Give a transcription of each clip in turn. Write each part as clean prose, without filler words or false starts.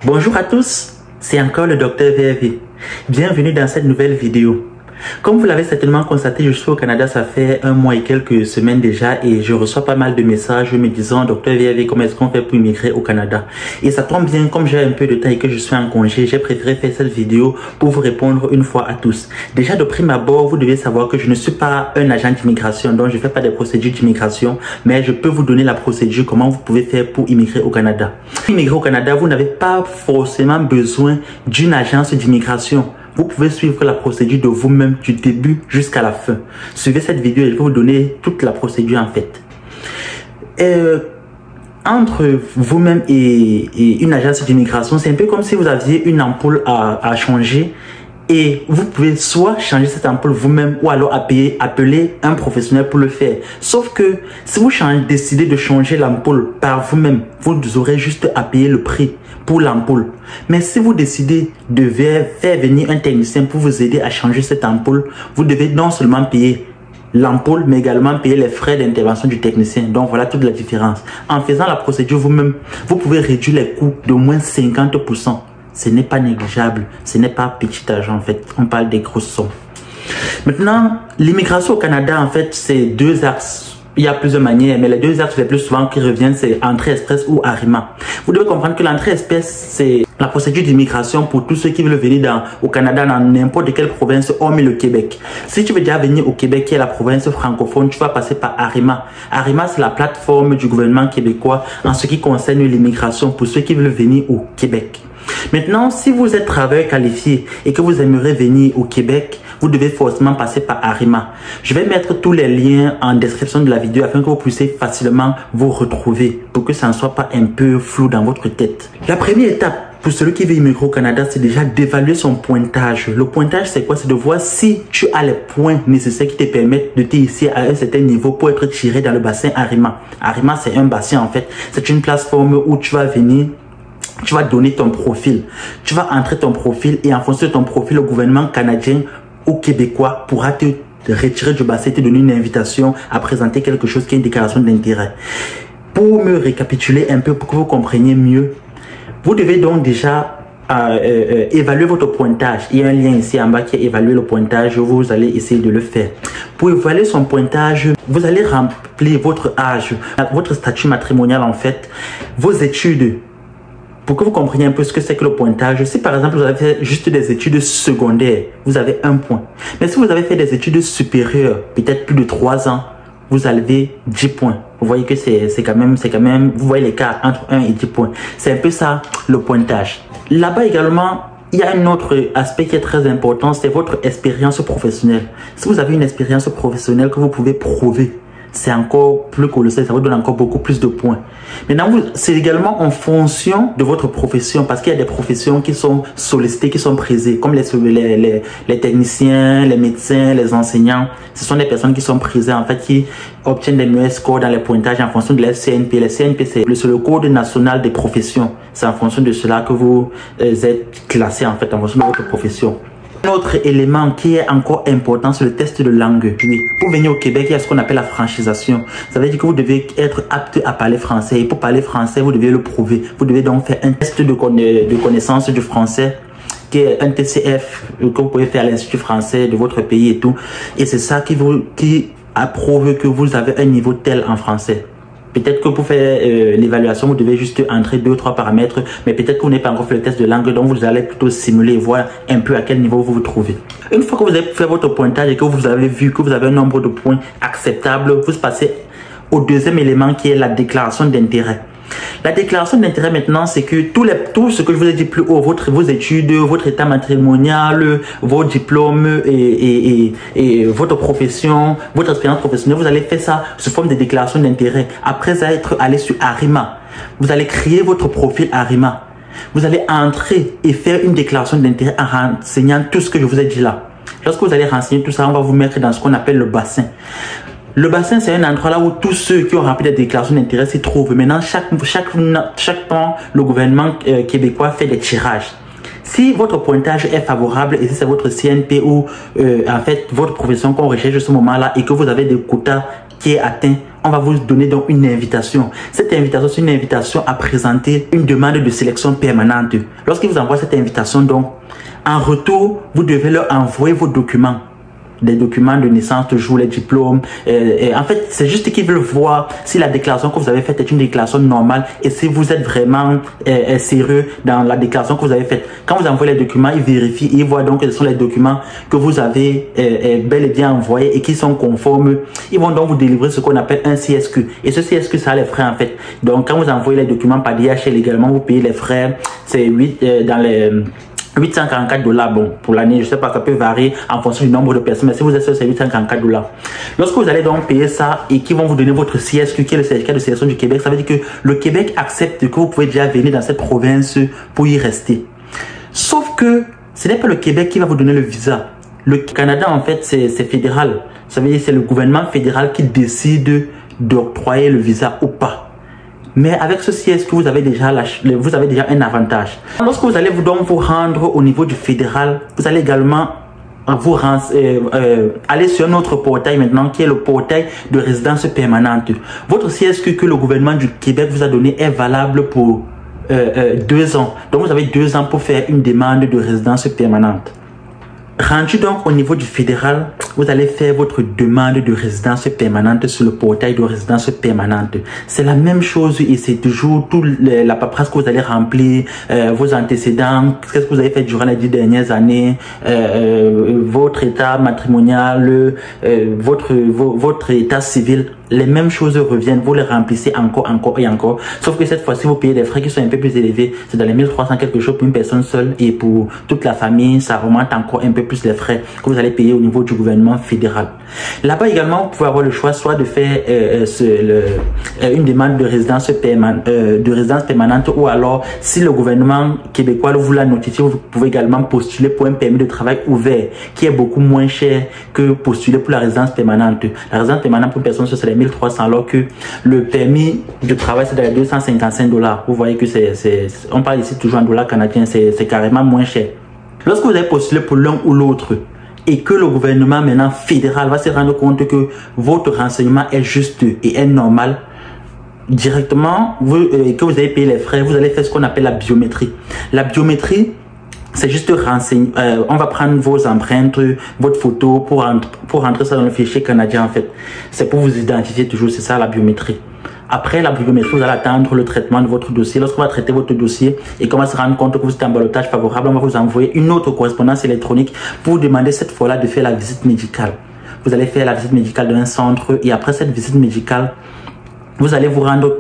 Bonjour à tous, c'est encore le Dr VRV. Bienvenue dans cette nouvelle vidéo. Comme vous l'avez certainement constaté, je suis au Canada, ça fait un mois et quelques semaines déjà et je reçois pas mal de messages me disant Dr VRV, comment est-ce qu'on fait pour immigrer au Canada? Et ça tombe bien, comme j'ai un peu de temps et que je suis en congé, j'ai préféré faire cette vidéo pour vous répondre une fois à tous. Déjà de prime abord, vous devez savoir que je ne suis pas un agent d'immigration, donc je ne fais pas des procédures d'immigration, mais je peux vous donner la procédure, comment vous pouvez faire pour immigrer au Canada. Pour immigrer au Canada, vous n'avez pas forcément besoin d'une agence d'immigration. Vous pouvez suivre la procédure de vous-même du début jusqu'à la fin. Suivez cette vidéo et je vais vous donner toute la procédure en fait. Entre vous-même et une agence d'immigration, c'est un peu comme si vous aviez une ampoule à changer et vous pouvez soit changer cette ampoule vous-même ou alors appeler un professionnel pour le faire. Sauf que si vous décidez de changer l'ampoule par vous-même, vous aurez juste à payer le prix pour l'ampoule. Mais si vous décidez de faire venir un technicien pour vous aider à changer cette ampoule, vous devez non seulement payer l'ampoule, mais également payer les frais d'intervention du technicien. Donc voilà toute la différence. En faisant la procédure vous-même, vous pouvez réduire les coûts de moins 50%. Ce n'est pas négligeable, ce n'est pas petit argent en fait, on parle des grosses sommes. Maintenant, l'immigration au Canada en fait, c'est deux axes. Il y a plusieurs manières, mais les deux axes les plus souvent qui reviennent, c'est entrée express ou ARIMA. Vous devez comprendre que l'entrée express, c'est la procédure d'immigration pour tous ceux qui veulent venir au Canada dans n'importe quelle province, hormis le Québec. Si tu veux déjà venir au Québec, qui est la province francophone, tu vas passer par ARIMA. ARIMA, c'est la plateforme du gouvernement québécois en ce qui concerne l'immigration pour ceux qui veulent venir au Québec. Maintenant, si vous êtes travailleur qualifié et que vous aimeriez venir au Québec, vous devez forcément passer par ARIMA. Je vais mettre tous les liens en description de la vidéo afin que vous puissiez facilement vous retrouver pour que ça ne soit pas un peu flou dans votre tête. La première étape pour celui qui veut immigrer au Canada, c'est déjà d'évaluer son pointage. Le pointage, c'est quoi? C'est de voir si tu as les points nécessaires qui te permettent de t'hisser à un certain niveau pour être tiré dans le bassin ARIMA. ARIMA, c'est un bassin en fait. C'est une plateforme où tu vas venir. Tu vas donner ton profil. Tu vas entrer ton profil et en fonction de ton profil, le gouvernement canadien ou québécois pourra te retirer du bassin et te donner une invitation à présenter quelque chose qui est une déclaration d'intérêt. Pour me récapituler un peu, pour que vous compreniez mieux, vous devez donc déjà évaluer votre pointage. Il y a un lien ici en bas qui est évaluer le pointage. Vous allez essayer de le faire. Pour évaluer son pointage, vous allez remplir votre âge, votre statut matrimonial en fait, vos études. Pour que vous compreniez un peu ce que c'est que le pointage, si par exemple vous avez fait juste des études secondaires, vous avez 1 point. Mais si vous avez fait des études supérieures, peut-être plus de 3 ans, vous avez 10 points. Vous voyez que c'est quand même, vous voyez l'écart entre 1 et 10 points. C'est un peu ça le pointage. Là-bas également, il y a un autre aspect qui est très important, c'est votre expérience professionnelle. Si vous avez une expérience professionnelle que vous pouvez prouver, c'est encore plus colossal, ça vous donne encore beaucoup plus de points. Maintenant, c'est également en fonction de votre profession, parce qu'il y a des professions qui sont sollicitées, qui sont prisées, comme les techniciens, les médecins, les enseignants. Ce sont des personnes qui sont prisées, en fait, qui obtiennent des meilleurs scores dans les pointages en fonction de la CNP. La CNP, c'est le code national des professions. C'est en fonction de cela que vous êtes classé, en fait, en fonction de votre profession. Un autre élément qui est encore important, c'est le test de langue. Oui. Pour venir au Québec, il y a ce qu'on appelle la franchisation. Ça veut dire que vous devez être apte à parler français. Et pour parler français, vous devez le prouver. Vous devez donc faire un test de connaissance du français, qui est un TCF que vous pouvez faire à l'Institut français de votre pays et tout. Et c'est ça qui approuve que vous avez un niveau tel en français. Peut-être que pour faire l'évaluation, vous devez juste entrer 2 ou 3 paramètres, mais peut-être que vous n'avez pas encore fait le test de langue, donc vous allez plutôt simuler et voir un peu à quel niveau vous vous trouvez. Une fois que vous avez fait votre pointage et que vous avez vu que vous avez un nombre de points acceptable, vous passez au deuxième élément qui est la déclaration d'intérêt. La déclaration d'intérêt maintenant, c'est que tout ce que je vous ai dit plus haut, vos études, votre état matrimonial, vos diplômes et votre profession, votre expérience professionnelle, vous allez faire ça sous forme de déclaration d'intérêt. Après être allé sur ARIMA, vous allez créer votre profil ARIMA. Vous allez entrer et faire une déclaration d'intérêt en renseignant tout ce que je vous ai dit là. Lorsque vous allez renseigner tout ça, on va vous mettre dans ce qu'on appelle le bassin. Le bassin, c'est un endroit là où tous ceux qui ont rempli des déclarations d'intérêt s'y trouvent. Maintenant, chaque temps, le gouvernement québécois fait des tirages. Si votre pointage est favorable et si c'est votre CNP ou en fait votre profession qu'on recherche à ce moment-là et que vous avez des quotas qui est atteint, on va vous donner donc une invitation. Cette invitation, c'est une invitation à présenter une demande de sélection permanente. Lorsqu'ils vous envoient cette invitation, donc, en retour, vous devez leur envoyer vos documents. Des documents de naissance, toujours les diplômes. En fait, c'est juste qu'ils veulent voir si la déclaration que vous avez faite est une déclaration normale et si vous êtes vraiment sérieux dans la déclaration que vous avez faite. Quand vous envoyez les documents, ils vérifient et ils voient donc que ce sont les documents que vous avez bel et bien envoyés et qui sont conformes. Ils vont donc vous délivrer ce qu'on appelle un CSQ. Et ce CSQ, ça a les frais en fait. Donc, quand vous envoyez les documents par DHL également, vous payez les frais. C'est 844 $, bon, pour l'année, je sais pas, ça peut varier en fonction du nombre de personnes, mais si vous êtes seul, c'est 844 $. Lorsque vous allez donc payer ça et qu'ils vont vous donner votre CSQ, qui est le certificat de sélection du Québec, ça veut dire que le Québec accepte que vous pouvez déjà venir dans cette province pour y rester. Sauf que ce n'est pas le Québec qui va vous donner le visa. Le Canada, en fait, c'est fédéral. Ça veut dire que c'est le gouvernement fédéral qui décide d'octroyer le visa ou pas. Mais avec ceci, est-ce que vous avez déjà un avantage? Lorsque vous allez vous rendre au niveau du fédéral, vous allez également aller sur un autre portail maintenant qui est le portail de résidence permanente. Votre CSQ que le gouvernement du Québec vous a donné est valable pour 2 ans. Donc vous avez 2 ans pour faire une demande de résidence permanente. Rendu donc au niveau du fédéral, vous allez faire votre demande de résidence permanente sur le portail de résidence permanente. C'est la même chose et c'est toujours toute la paperasse que vous allez remplir, vos antécédents, qu'est-ce que vous avez fait durant les 10 dernières années, votre état matrimonial, votre état civil. Les mêmes choses reviennent, vous les remplissez encore et encore. Sauf que cette fois-ci, vous payez des frais qui sont un peu plus élevés. C'est dans les 1300 quelque chose pour une personne seule et pour toute la famille, ça remonte encore un peu plus les frais que vous allez payer au niveau du gouvernement fédéral. Là-bas également, vous pouvez avoir le choix soit de faire une demande de résidence permanente ou alors si le gouvernement québécois vous l'a notifié, vous pouvez également postuler pour un permis de travail ouvert qui est beaucoup moins cher que postuler pour la résidence permanente. La résidence permanente pour une personne seule, c'est les 1300 alors que le permis de travail c'est de 255 $. Vous voyez que on parle ici toujours en dollars canadiens, c'est carrément moins cher. Lorsque vous avez postulé pour l'un ou l'autre et que le gouvernement maintenant fédéral va se rendre compte que votre renseignement est juste et est normal, directement, que vous avez payé les frais, vous allez faire ce qu'on appelle la biométrie. La biométrie, c'est juste renseigner, on va prendre vos empreintes, votre photo pour rentrer ça dans le fichier canadien en fait. C'est pour vous identifier toujours, c'est ça la biométrie. Après la biométrie, vous allez attendre le traitement de votre dossier. Lorsqu'on va traiter votre dossier et qu'on va se rendre compte que vous êtes en ballotage favorable, on va vous envoyer une autre correspondance électronique pour vous demander cette fois-là de faire la visite médicale. Vous allez faire la visite médicale d'un centre et après cette visite médicale, vous allez vous rendre,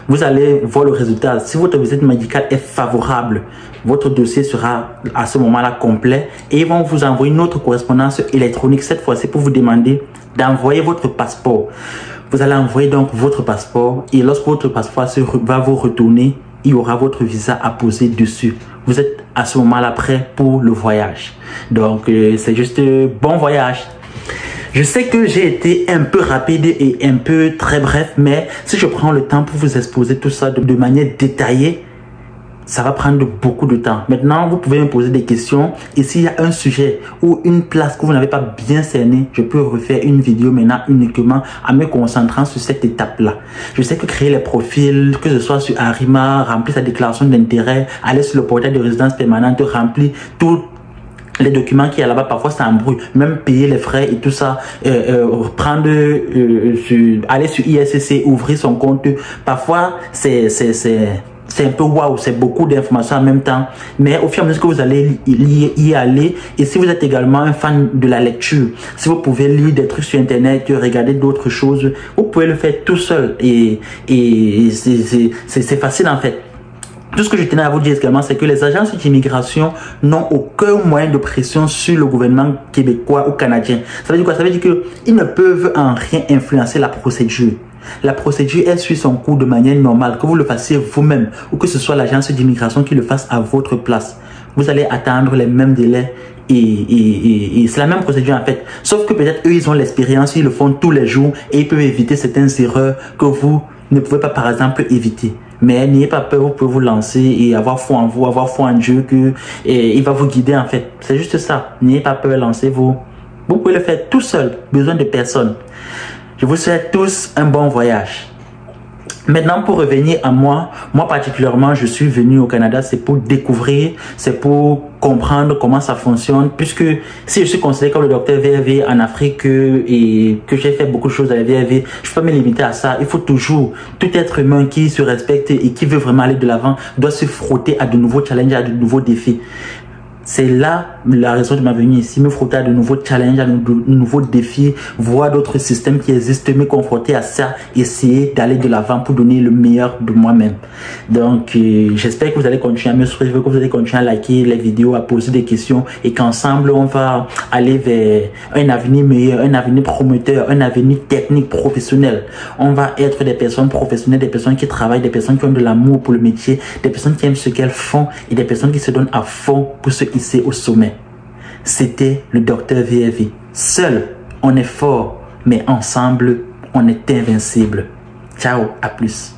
vous allez voir le résultat. Si votre visite médicale est favorable, votre dossier sera à ce moment-là complet et ils vont vous envoyer une autre correspondance électronique cette fois-ci pour vous demander d'envoyer votre passeport. Vous allez envoyer donc votre passeport et lorsque votre passeport va vous retourner, il y aura votre visa à poser dessus. Vous êtes à ce moment-là prêt pour le voyage. Donc, c'est juste bon voyage. Je sais que j'ai été un peu rapide et un peu très bref, mais si je prends le temps pour vous exposer tout ça de manière détaillée, ça va prendre beaucoup de temps. Maintenant, vous pouvez me poser des questions et s'il y a un sujet ou une place que vous n'avez pas bien cerné, je peux refaire une vidéo maintenant uniquement en me concentrant sur cette étape-là. Je sais que créer les profils, que ce soit sur Arima, remplir sa déclaration d'intérêt, aller sur le portail de résidence permanente, remplir tout les documents qui y a là-bas, parfois ça embrouille, même payer les frais et tout ça, aller sur ISCC, ouvrir son compte, parfois c'est un peu waouh, c'est beaucoup d'informations en même temps, mais au fur et à mesure que vous allez y aller, et si vous êtes également un fan de la lecture, si vous pouvez lire des trucs sur internet, regarder d'autres choses, vous pouvez le faire tout seul et c'est facile en fait. Tout ce que je tenais à vous dire également, c'est que les agences d'immigration n'ont aucun moyen de pression sur le gouvernement québécois ou canadien. Ça veut dire quoi? Ça veut dire qu'ils ne peuvent en rien influencer la procédure. La procédure, elle suit son cours de manière normale, que vous le fassiez vous-même ou que ce soit l'agence d'immigration qui le fasse à votre place. Vous allez attendre les mêmes délais et c'est la même procédure en fait. Sauf que peut-être eux, ils ont l'expérience, ils le font tous les jours et ils peuvent éviter certaines erreurs que vous ne pouvez pas par exemple éviter. Mais n'ayez pas peur, vous pouvez vous lancer et avoir foi en vous, avoir foi en Dieu il va vous guider en fait. C'est juste ça. N'ayez pas peur, lancez-vous. Vous pouvez le faire tout seul, besoin de personne. Je Je vous souhaite tous un bon voyage. Maintenant, pour revenir à moi particulièrement, je suis venu au Canada, c'est pour découvrir, c'est pour comprendre comment ça fonctionne, puisque si je suis considéré comme le docteur VRV en Afrique et que j'ai fait beaucoup de choses à la VRV, je peux pas me limiter à ça. Il faut toujours, tout être humain qui se respecte et qui veut vraiment aller de l'avant doit se frotter à de nouveaux challenges, à de nouveaux défis. C'est là la raison de ma venue ici, me frotter à de nouveaux challenges, à de nouveaux défis, voir d'autres systèmes qui existent, me confronter à ça, essayer d'aller de l'avant pour donner le meilleur de moi-même. Donc, j'espère que vous allez continuer à me suivre, que vous allez continuer à liker les vidéos, à poser des questions et qu'ensemble, on va aller vers un avenir meilleur, un avenir prometteur, un avenir technique, professionnel. On va être des personnes professionnelles, des personnes qui travaillent, des personnes qui ont de l'amour pour le métier, des personnes qui aiment ce qu'elles font et des personnes qui se donnent à fond pour se hisser au sommet. C'était le docteur VRV. Seul, on est fort, mais ensemble, on est invincible. Ciao, à plus.